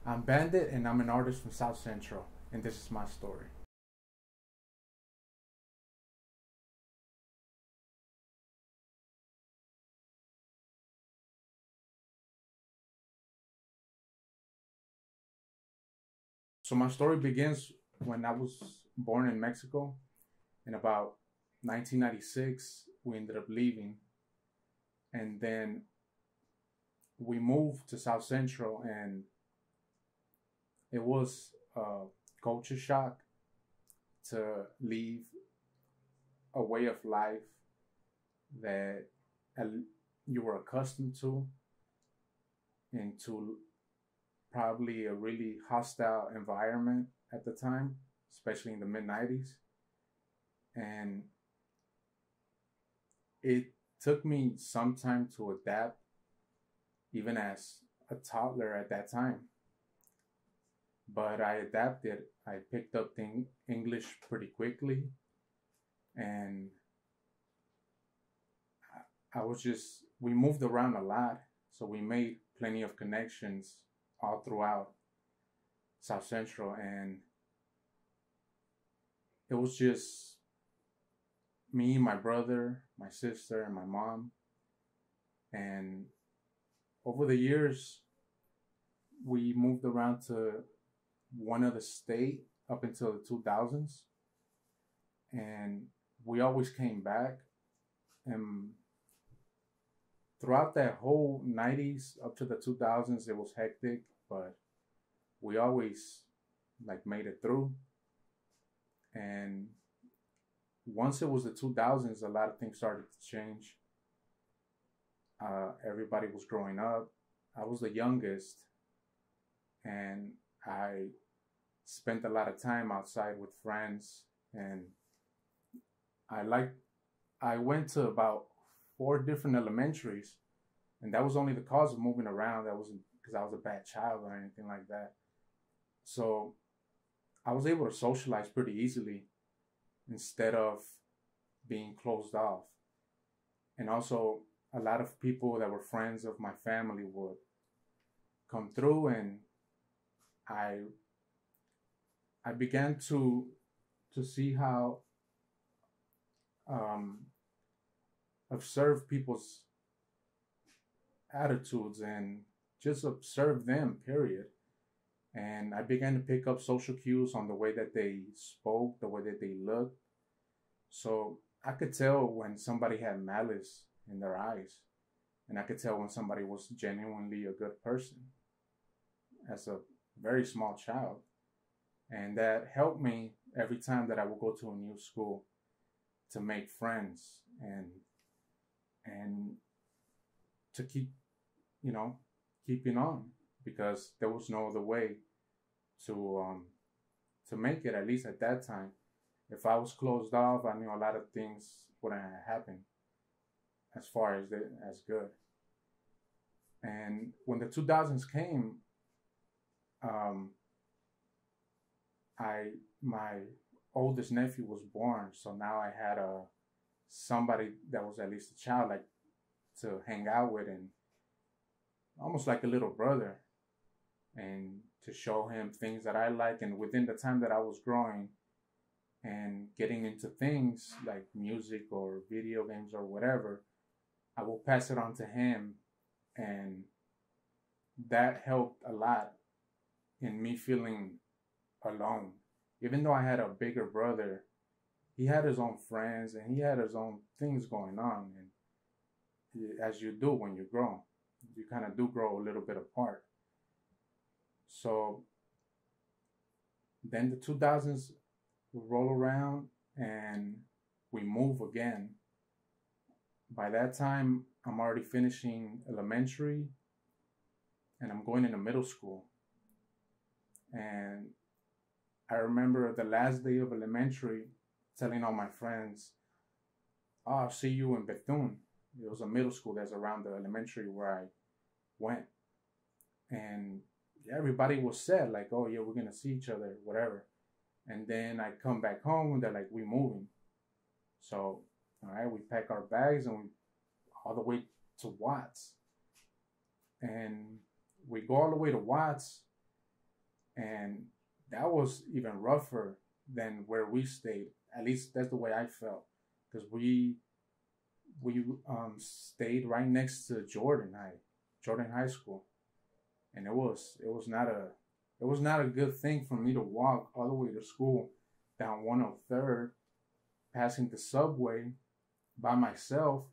I'm Bandit, and I'm an artist from South Central, and this is my story. So, my story begins when I was born in Mexico. In about 1996, we ended up leaving, and then we moved to South Central, and it was a culture shock to leave a way of life that you were accustomed to into probably a really hostile environment at the time, especially in the mid 90s. And it took me some time to adapt, even as a toddler at that time. But I adapted. I picked up English pretty quickly, and we moved around a lot. So we made plenty of connections all throughout South Central. And it was just me, my brother, my sister, and my mom. And over the years, we moved around to one other state up until the 2000s. And we always came back. And throughout that whole 90s up to the 2000s, it was hectic, but we always like made it through. And once it was the 2000s, a lot of things started to change. Everybody was growing up. I was the youngest, and I spent a lot of time outside with friends. And I like I went to about four different elementaries, and that was only the cause of moving around. That wasn't because I was a bad child or anything like that. So I was able to socialize pretty easily instead of being closed off. And also, a lot of people that were friends of my family would come through, and I I began to see how um, observe people's attitudes and just observe them. Period. And I began to pick up social cues on the way that they spoke, the way that they looked. So I could tell when somebody had malice in their eyes, and I could tell when somebody was genuinely a good person as a very small child. And that helped me every time that I would go to a new school to make friends and to keep, you know, keeping on, because there was no other way to make it, at least at that time. If I was closed off, I knew a lot of things wouldn't happen as far as as good. And when the 2000s came, um, I my oldest nephew was born, so now I had a somebody that was at least a child, like, to hang out with, and almost like a little brother, and to show him things that I like. And within the time that I was growing and getting into things like music or video games or whatever, I will pass it on to him. And that helped a lot in me feeling alone. Even though I had a bigger brother, he had his own friends and he had his own things going on. And as you do when you grow, you kind of do grow a little bit apart. So then the 2000s roll around and we move again. By that time, I'm already finishing elementary and I'm going into middle school. And I remember the last day of elementary telling all my friends, "Oh, I'll see you in Bethune." It was a middle school that's around the elementary where I went. And everybody was sad, like, "Oh, yeah, we're going to see each other, whatever." And then I come back home and they're like, "We moving." So, all right, we pack our bags and we all the way to Watts. And we go all the way to Watts. And that was even rougher than where we stayed. At least that's the way I felt, because we stayed right next to Jordan High School, and it was not a good thing for me to walk all the way to school down 103rd, passing the subway by myself,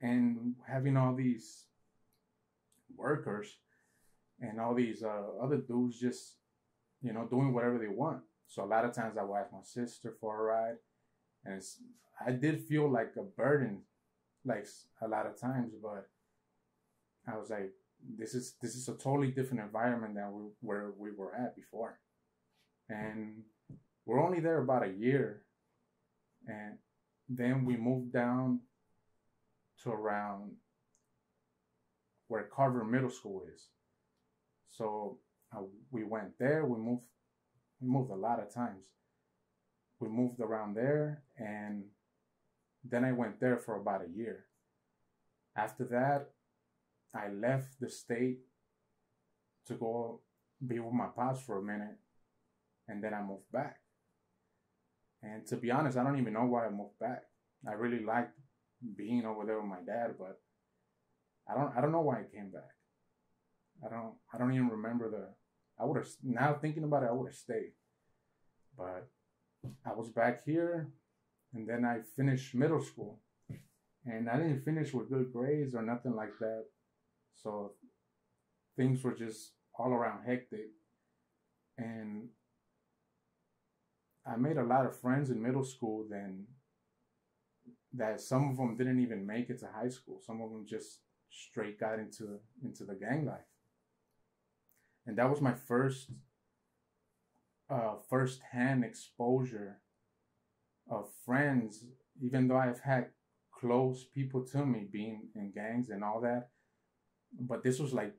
and having all these workers and all these other dudes just doing whatever they want. So a lot of times I would ask my sister for a ride, and I did feel like a burden, like a lot of times. But I was like, this is a totally different environment than where we were at before, and we're only there about a year, and then we moved down to around where Carver Middle School is. So we went there. We moved a lot of times. We moved around there, and then I went there for about a year. After that, I left the state to go be with my pops for a minute, and then I moved back. And to be honest, I don't even know why I moved back. I really liked being over there with my dad, but I don't know why I came back. I don't even remember I would have, now thinking about it, I would have stayed. But I was back here, and then I finished middle school. And I didn't finish with good grades or nothing like that. So things were just all around hectic. And I made a lot of friends in middle school then that some of them didn't even make it to high school. Some of them just straight got into the gang life. And that was my first-hand exposure of friends, even though I've had close people to me being in gangs and all that. But this was like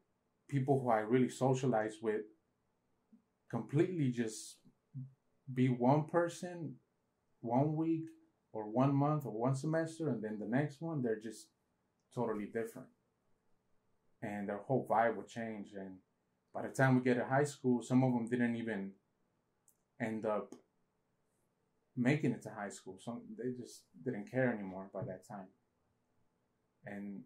people who I really socialized with completely just be one person 1 week or 1 month or one semester, and then the next one they're just totally different. And their whole vibe would change. And by the time we get to high school, some of them didn't even end up making it to high school. Some they just didn't care anymore by that time. And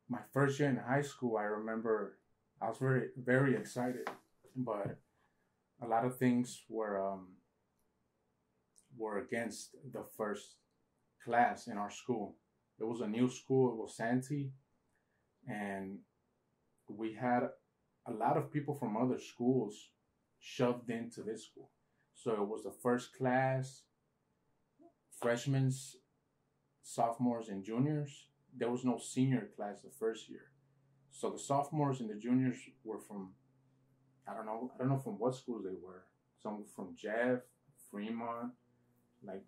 my first year in high school, I remember I was very excited, but a lot of things were against the first class in our school. It was a new school. It was Santee, and we had a lot of people from other schools shoved into this school. So it was the first class, freshmen, sophomores, and juniors. There was no senior class the first year. So the sophomores and the juniors were from, I don't know from what schools they were. Some from Jeff, Fremont, like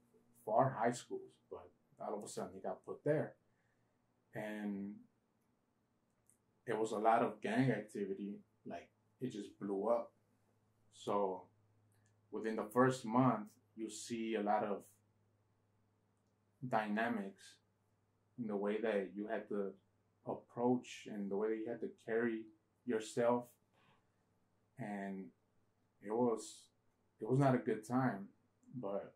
far high schools, but all of a sudden they got put there. And it was a lot of gang activity, like it just blew up. So within the first month, you see a lot of dynamics in the way that you had to approach and the way that you had to carry yourself. And it was not a good time, but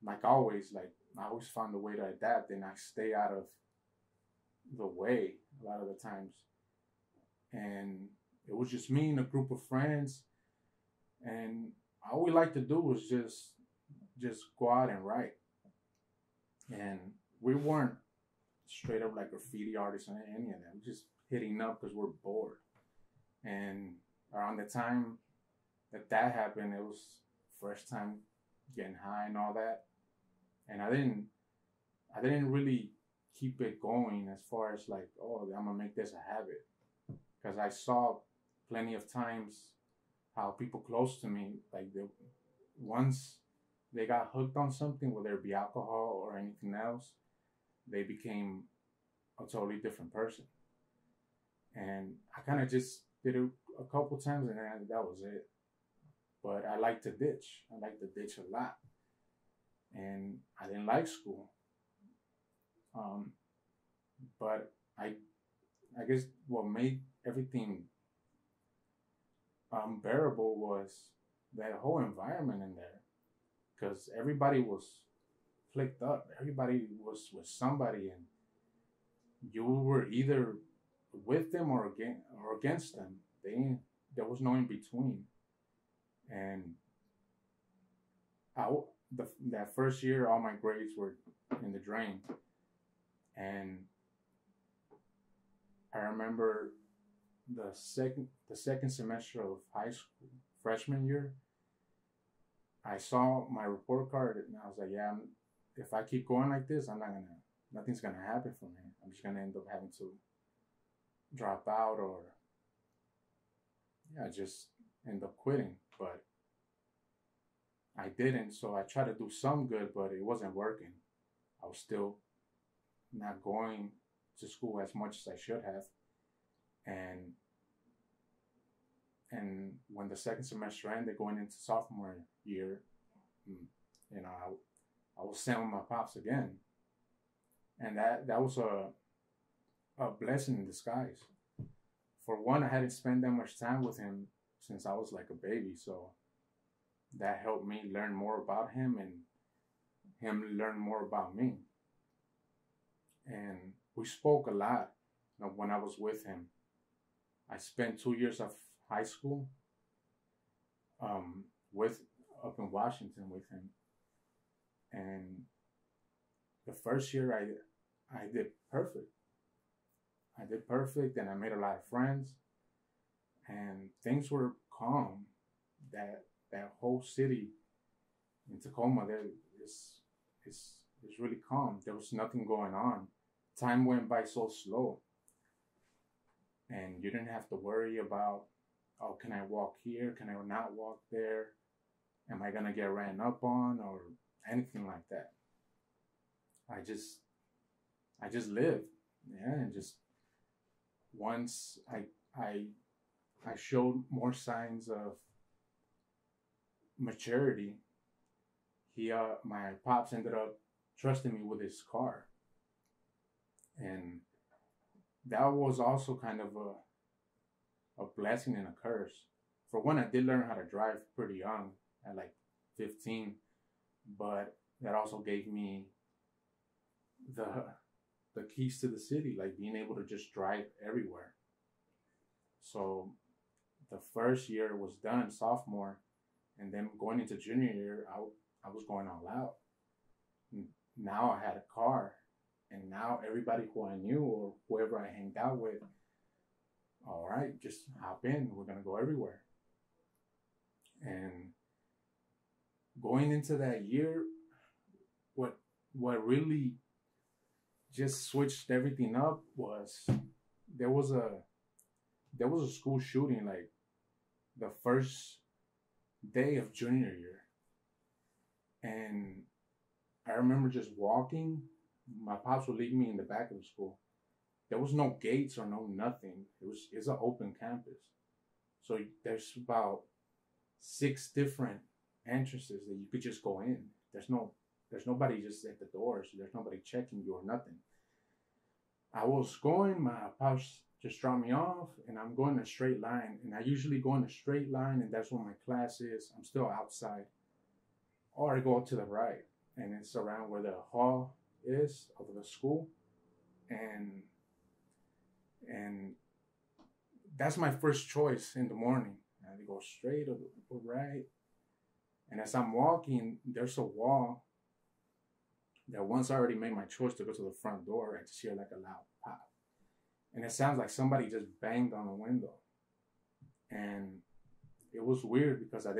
like always, like I always found a way to adapt, and I stay out of the way a lot of the times. And it was just me and a group of friends, and all we like to do was just go out and write. And we weren't straight up like graffiti artists or any of that. We're just hitting up because we're bored. And around the time that happened, it was first time getting high and all that. And I didn't really keep it going as far as like, oh, I'm gonna make this a habit, because I saw plenty of times how people close to me, like once they got hooked on something, whether it be alcohol or anything else, they became a totally different person. And I kind of just did it a couple times, and then that was it. But I like to ditch. I like to ditch a lot. And I didn't like school. But I guess what made everything unbearable was that whole environment in there, because everybody was flicked up. Everybody was with somebody, and you were either with them or against them. There was no in between. And that first year, all my grades were in the drain. And I remember the second semester of high school, freshman year, I saw my report card and I was like, yeah, if I keep going like this, nothing's gonna happen for me. I'm just gonna end up having to drop out or, yeah, just end up quitting. But I didn't, so I tried to do some good, but it wasn't working. I was still not going to school as much as I should have. And when the second semester ended, going into sophomore year, you know, I was sent with my pops again, and that was a blessing in disguise. For one, I hadn't spent that much time with him since I was like a baby, so that helped me learn more about him and him learn more about me. And we spoke a lot, you know, when I was with him. I spent 2 years of high school with up in Washington with him, and the first year I did perfect. I did perfect, and I made a lot of friends, and things were calm. That whole city in Tacoma, there is really calm. There was nothing going on. Time went by so slow, and you didn't have to worry about, oh, can I walk here? Can I not walk there? Am I gonna get ran up on or anything like that? I just lived, yeah, and just once I showed more signs of maturity, my pops ended up trusting me with his car, and that was also kind of a blessing and a curse. For one, I did learn how to drive pretty young, at like 15, but that also gave me the keys to the city, like being able to just drive everywhere. So the first year was done, sophomore, and then going into junior year, I was going all out. Now I had a car, and now everybody who I knew or whoever I hanged out with, all right, just hop in. We're gonna go everywhere. And going into that year, what really just switched everything up was there was a school shooting like the first day of junior year, and I remember just walking. My pops would leave me in the back of the school. There was no gates or no nothing. It's an open campus, so there's about 6 different entrances that you could just go in. There's nobody just at the doors. There's nobody checking you or nothing. I was going, my pops just dropped me off, and I'm going in a straight line. And I usually go in a straight line, and that's where my class is. I'm still outside. Or I go to the right, and it's around where the hall is of the school. And that's my first choice in the morning. I go straight or right. And as I'm walking, there's a wall that once I already made my choice to go to the front door, I just hear like a loud pop. And it sounds like somebody just banged on the window. And it was weird because I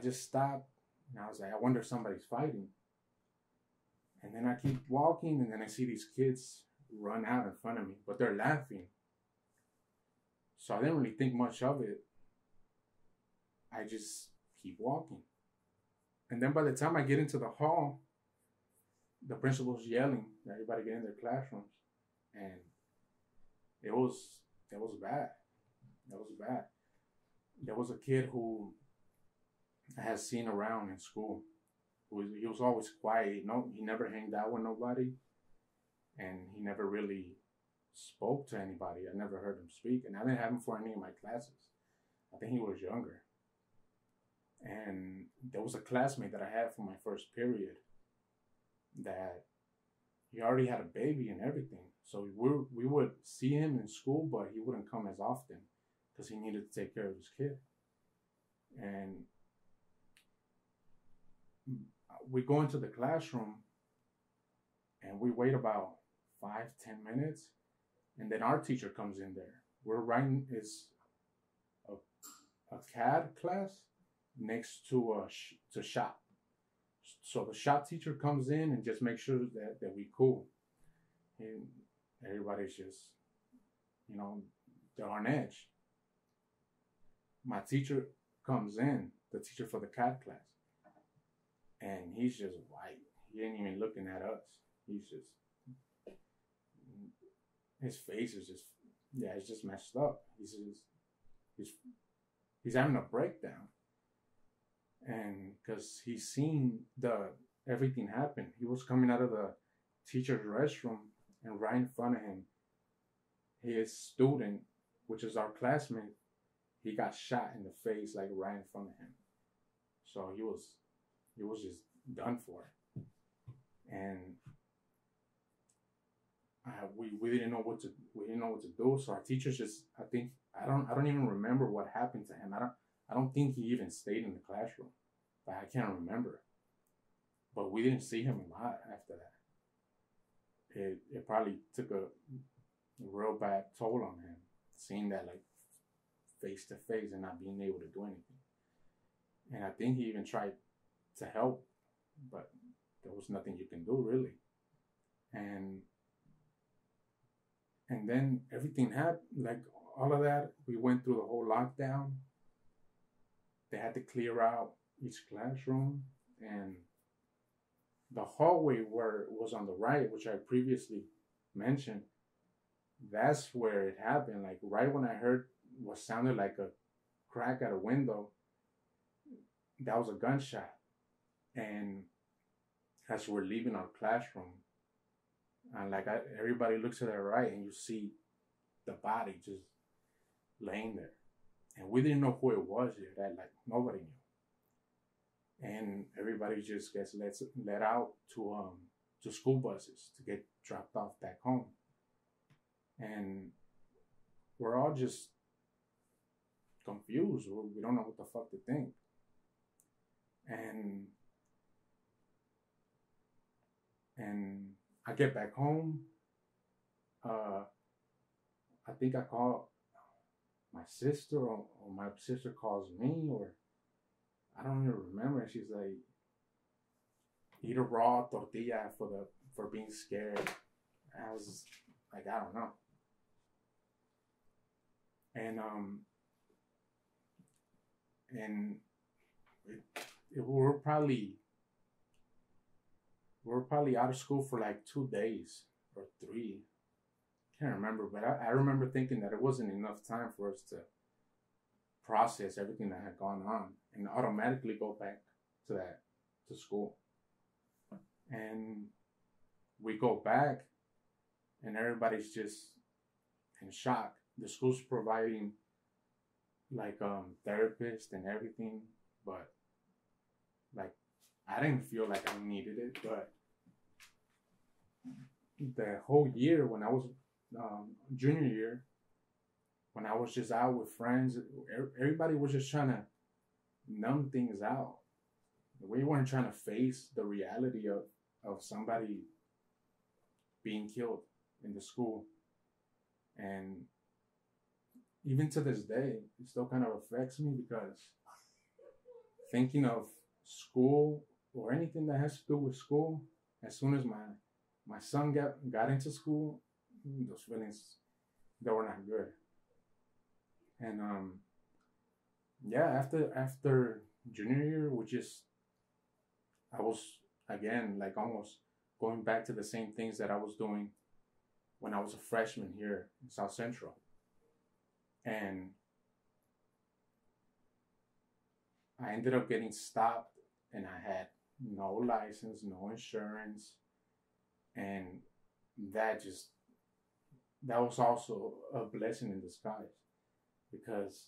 just stopped, and I was like, I wonder if somebody's fighting. And then I keep walking, and then I see these kids run out in front of me, but they're laughing. So I didn't really think much of it. I just keep walking. And then by the time I get into the hall, the principal's yelling for everybody get in their classrooms. And it was bad. That was bad. There was a kid who I had seen around in school. He was always quiet. No, he never hanged out with nobody, and he never really spoke to anybody. I never heard him speak, and I didn't have him for any of my classes. I think he was younger, And there was a classmate that I had for my first period that he already had a baby and everything. So we would see him in school, but he wouldn't come as often because he needed to take care of his kid. And we go into the classroom and we wait about 5-10 minutes, and then our teacher comes in there. We're writing is a CAD class next to to shop. So the shop teacher comes in and just makes sure that we cool. And everybody's just, they're on edge. My teacher comes in, the teacher for the CAD class, and he's just white. He ain't even looking at us. He's just, his face is just, it's just messed up. He's having a breakdown. And because he's seen everything happen. He was coming out of the teacher's restroom, and right in front of him, his student, which is our classmate, he got shot in the face, like right in front of him. So he was just done for. And we didn't know what to do. So our teachers just, I don't even remember what happened to him. I don't think he even stayed in the classroom. But I can't remember. But we didn't see him a lot after that. It probably took a real bad toll on him, seeing that like face to face and not being able to do anything. And I think he even tried to help, but there was nothing you can do really. And then everything happened, like all of that. We went through the whole lockdown. They had to clear out each classroom, and the hallway where it was on the right, which I previously mentioned, that's where it happened. Like right when I heard what sounded like a crack at a window, that was a gunshot. And as we're leaving our classroom, and like everybody looks to their right, and you see the body just laying there. And we didn't know who it was yet. That like nobody knew. And everybody just gets let out to school buses to get dropped off back home. And we're all just confused. We don't know what the fuck to think. And I get back home. I think I call my sister, or my sister calls me, or I don't even remember. She's like, eat a raw tortilla for being scared. And I was like, I don't know. And we were probably out of school for like 2 days or 3. Can't remember, but I remember thinking that it wasn't enough time for us to process everything that had gone on and automatically go back to school. And we go back, and everybody's just in shock. The school's providing like therapists and everything, but like I didn't feel like I needed it. But the whole year when I was junior year, when I was just out with friends, everybody was just trying to numb things out. We weren't trying to face the reality of somebody being killed in the school. And even to this day, it still kind of affects me, because thinking of school or anything that has to do with school, as soon as my son got into school, those feelings, they were not good. And after junior year, I was again like almost going back to the same things that I was doing when I was a freshman here in South Central. And I ended up getting stopped, and I had no license, no insurance, and that was also a blessing in disguise, because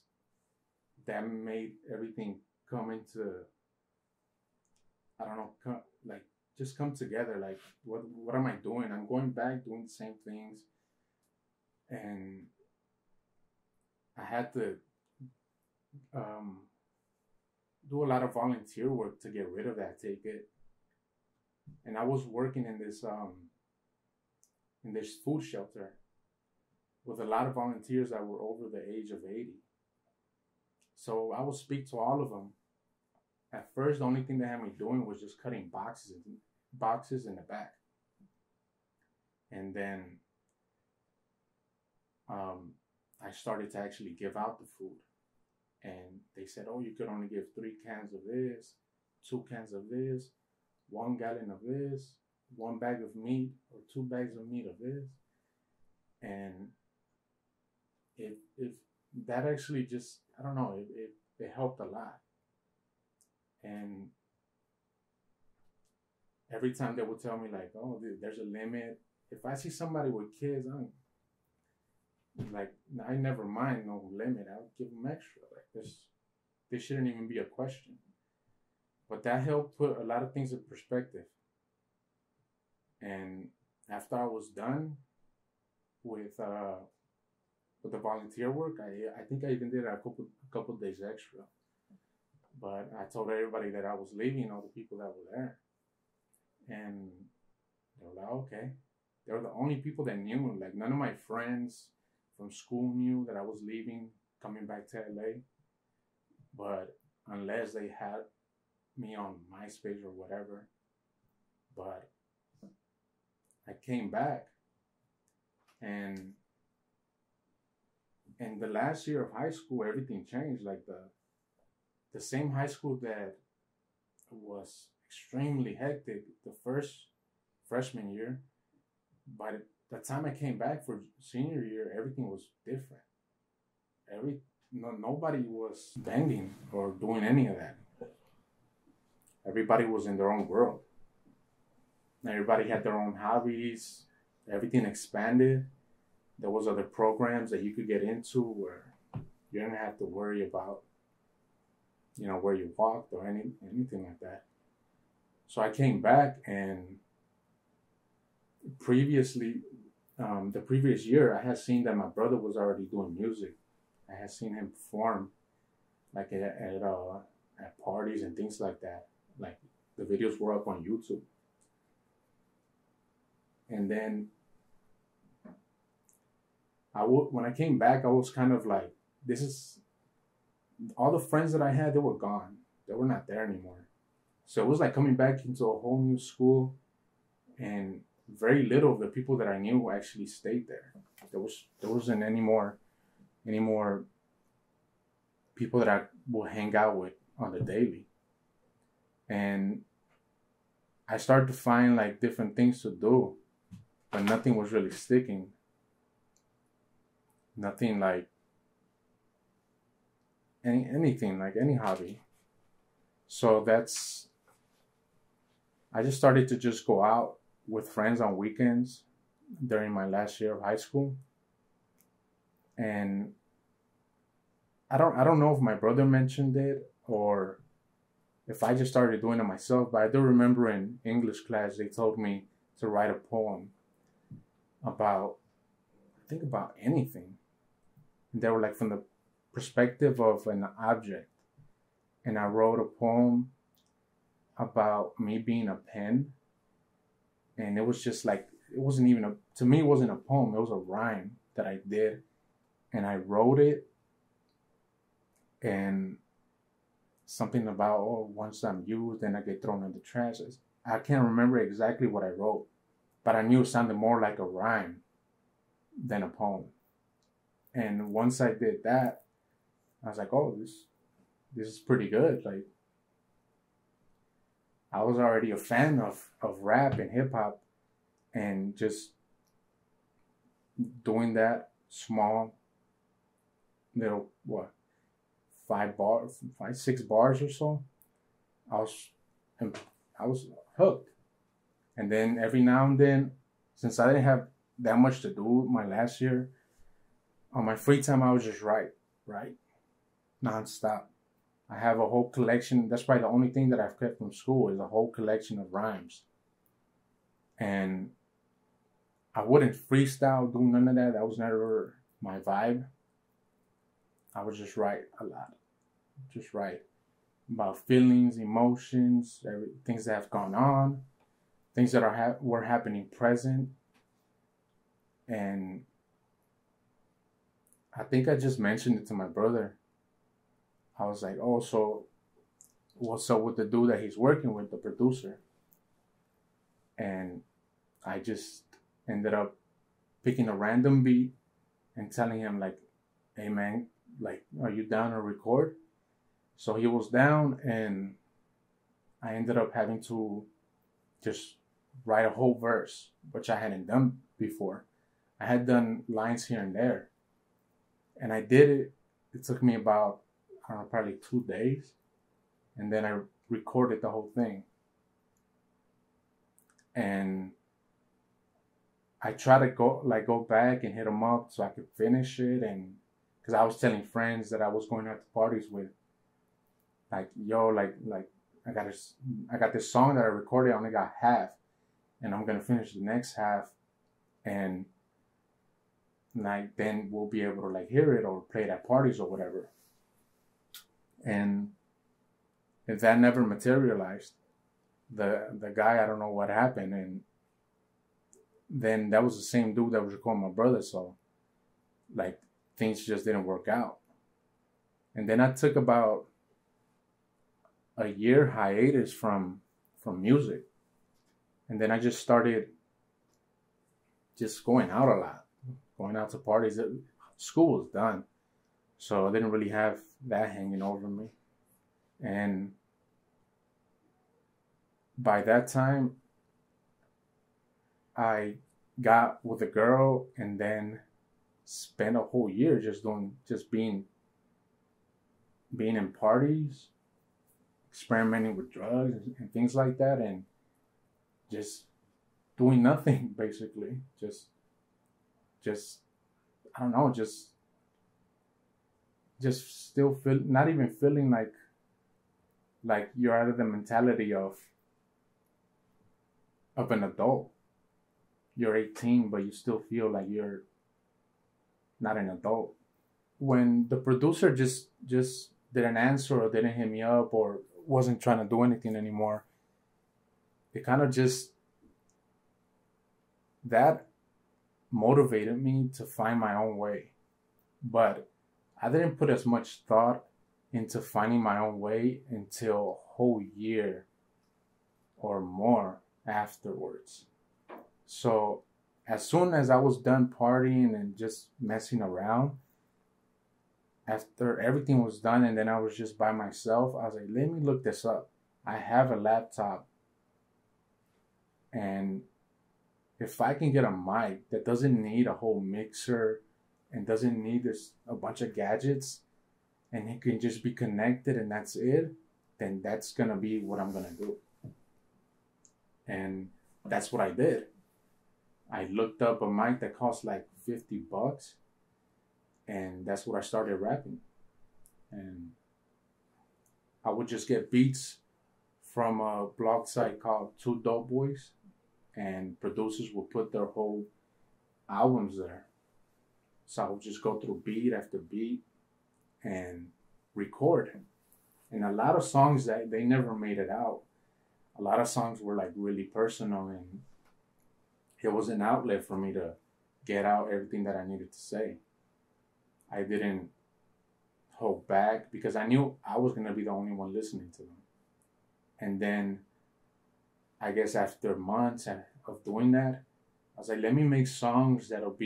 that made everything come into, I don't know, like just come together. Like, what am I doing? I'm going back doing the same things, and I had to do a lot of volunteer work to get rid of that ticket. And I was working in this food shelter with a lot of volunteers that were over the age of 80. So I would speak to all of them. At first, the only thing they had me doing was just cutting boxes in the back. And then I started to actually give out the food. And they said, oh, you could only give 3 cans of this, 2 cans of this, 1 gallon of this, 1 bag of meat, or 2 bags of meat of this. And if that actually just, I don't know, it helped a lot. And every time they would tell me like, oh, there's a limit. If I see somebody with kids, I never mind no limit. I'll give them extra. Like this shouldn't even be a question. But that helped put a lot of things in perspective. And after I was done with the volunteer work, I think I even did a couple days extra. But I told everybody that I was leaving, all the people that were there, and they were like, okay. They were the only people that knew. Like, none of my friends from school knew that I was leaving, coming back to LA. But unless they had me on MySpace or whatever. But I came back, and in the last year of high school, everything changed. Like the same high school that was extremely hectic the first freshman year, by the time I came back for senior year, everything was different. Nobody was banging or doing any of that. Everybody was in their own world. Everybody had their own hobbies. Everything expanded. There was other programs that you could get into where you didn't have to worry about, where you walked or anything like that. So I came back, and the previous year, I had seen that my brother was already doing music. I had seen him perform, like at parties and things like that. Like, the videos were up on YouTube. And then when I came back, I was kind of like, all the friends that I had, they were gone. They were not there anymore. So it was like coming back into a whole new school, and very little of the people that I knew actually stayed there. There wasn't any more people that I would hang out with on the daily. And I started to find like different things to do, but nothing was really sticking. Nothing like anything, like any hobby. So I just started to just go out with friends on weekends during my last year of high school. And I don't know if my brother mentioned it or if I just started doing it myself, but I do remember in English class they told me to write a poem about anything. And they were like from the perspective of an object. And I wrote a poem about me being a pen. And it was just like, to me it wasn't a poem, it was a rhyme that I did. And I wrote it, and something about, once I'm used, then I get thrown in the trash. I can't remember exactly what I wrote, but I knew it sounded more like a rhyme than a poem. And once I did that, I was like, oh, this is pretty good. Like, I was already a fan of rap and hip hop, and just doing that small little 6 bars or so, I was hooked. And then every now and then, since I didn't have that much to do my last year, on my free time I would just write nonstop. I have a whole collection. That's probably the only thing that I've kept from school is a whole collection of rhymes. And I wouldn't freestyle, do none of that. That was never my vibe. I would just write a lot. Just write about feelings, emotions, things that have gone on, things that were happening present. And I think I just mentioned it to my brother. I was like, oh, so what's up with the dude that he's working with, the producer? And I just ended up picking a random beat and telling him like, hey man, like, are you down to record? So he was down, and I ended up having to just write a whole verse, which I hadn't done before. I had done lines here and there, and I did it. It took me about, I don't know, probably 2 days, and then I recorded the whole thing. And I try to go back and hit them up so I could finish it, and because I was telling friends that I was going out to parties with, like, yo, like I got this song that I recorded. I only got half, and I'm gonna finish the next half, and like then we'll be able to like hear it or play it at parties or whatever. And if that never materialized, the guy, I don't know what happened, and then that was the same dude that was recording my brother. So like things just didn't work out. And then I took about a year hiatus from music. And then I just started just going out a lot, going out to parties. School was done, so I didn't really have that hanging over me. And by that time, I got with a girl, and then spent a whole year just being in parties, experimenting with drugs and things like that, and just doing nothing basically. Just I don't know, just still not even feeling like you're out of the mentality of an adult. You're 18, but you still feel like you're not an adult. When the producer just didn't answer or didn't hit me up or wasn't trying to do anything anymore, it kind of just, that motivated me to find my own way. But I didn't put as much thought into finding my own way until a whole year or more afterwards. So as soon as I was done partying and just messing around, after everything was done and then I was just by myself, I was like, let me look this up. I have a laptop, and if I can get a mic that doesn't need a whole mixer and doesn't need a bunch of gadgets, and it can just be connected and that's it, then that's gonna be what I'm gonna do. And that's what I did. I looked up a mic that cost like $50, and that's what I started rapping. And I would just get beats from a blog site called Two Dope Boys, and producers would put their whole albums there. So I would just go through beat after beat and record. And a lot of songs that they never made it out. A lot of songs were like really personal, and it was an outlet for me to get out everything that I needed to say. I didn't hold back because I knew I was going to be the only one listening to them. And then I guess after months of doing that, I was like, let me make songs that'll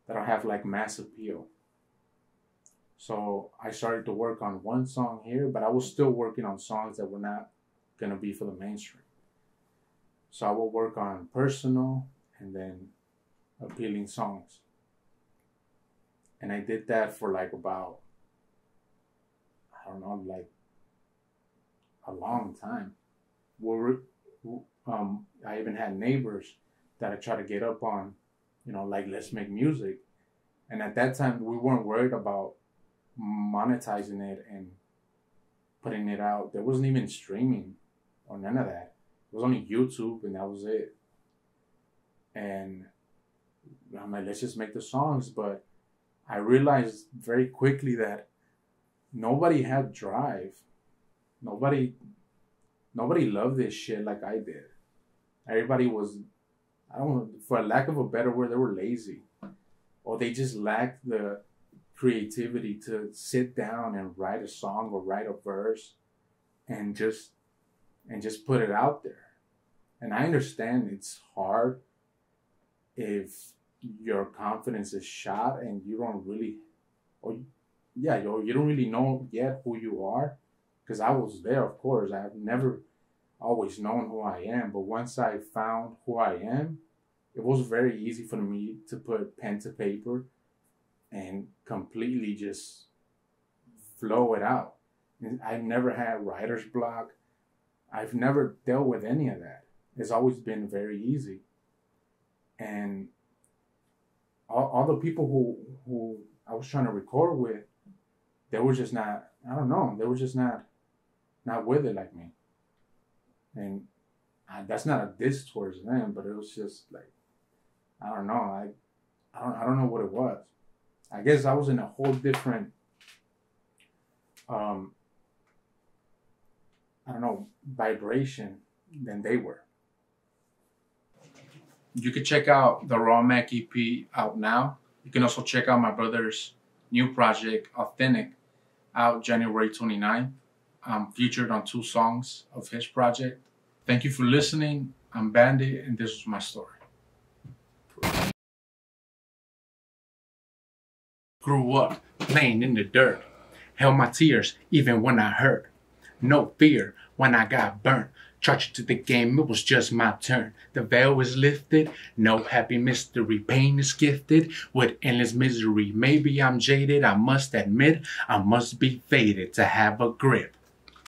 have like mass appeal. So I started to work on one song here, but I was still working on songs that were not going to be for the mainstream. So I will work on personal and then appealing songs. And I did that for like about, I don't know, like a long time. I even had neighbors that I tried to get up on, like, let's make music. And at that time, we weren't worried about monetizing it and putting it out. There wasn't even streaming or none of that. It was only YouTube, and that was it. And I'm like, let's just make the songs. But I realized very quickly that nobody had drive. Nobody loved this shit like I did. Everybody was, I don't know, for lack of a better word, they were lazy. Or they just lacked the creativity to sit down and write a song or write a verse and just put it out there. And I understand it's hard if your confidence is shot and you don't really, you don't really know yet who you are. Because I was there, of course. I've never always known who I am. But once I found who I am, it was very easy for me to put pen to paper and completely just flow it out. And I've never had writer's block. I've never dealt with any of that. It's always been very easy. And all the people who I was trying to record with, they were just not, I don't know, they were just not with it like me. And that's not a diss towards them, but it was just like, I don't know. I don't know what it was. I guess I was in a whole different, vibration than they were. You could check out the Raw Mac EP out now. You can also check out my brother's new project, Authentic, out January 29th. I'm featured on 2 songs of his project. Thank you for listening. I'm Bandit, and this was my story. Grew up playing in the dirt. Held my tears even when I hurt. No fear when I got burnt. Charged to the game, it was just my turn. The veil is lifted, no happy mystery. Pain is gifted with endless misery. Maybe I'm jaded, I must admit. I must be fated to have a grip.